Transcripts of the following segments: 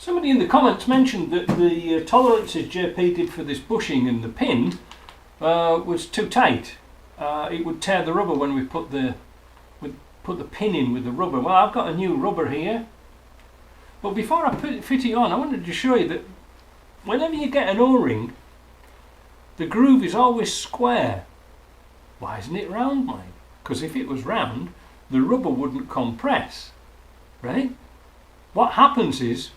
Somebody in the comments mentioned that the tolerances JP did for this bushing and the pin was too tight. It would tear the rubber when we put the pin in with the rubber. Well, I've got a new rubber here. But before I fit it on, I wanted to show you that whenever you get an O-ring, the groove is always square. Why isn't it round, Mike? Because if it was round, the rubber wouldn't compress, right? What happens is,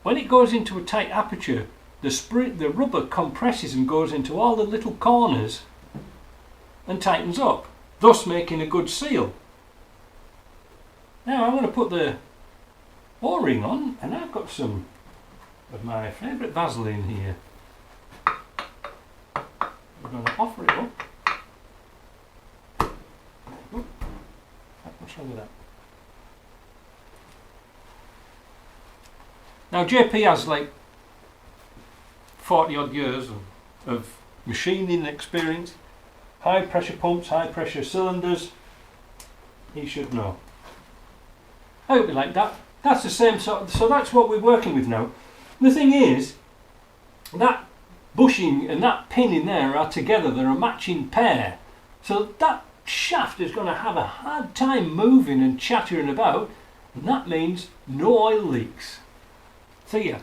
when it goes into a tight aperture, the rubber compresses and goes into all the little corners and tightens up, thus making a good seal. Now I'm going to put the O-ring on, and I've got some of my favourite Vaseline here. I'm going to offer it up. Oh, what's wrong with that? Now JP has like 40 odd years of machining experience, high pressure pumps, high pressure cylinders. He should know. I hope you like that. That's the same sort, so that's what we're working with now. The thing is, that bushing and that pin in there are together, they're a matching pair. So that shaft is going to have a hard time moving and chattering about, and that means no oil leaks. See ya.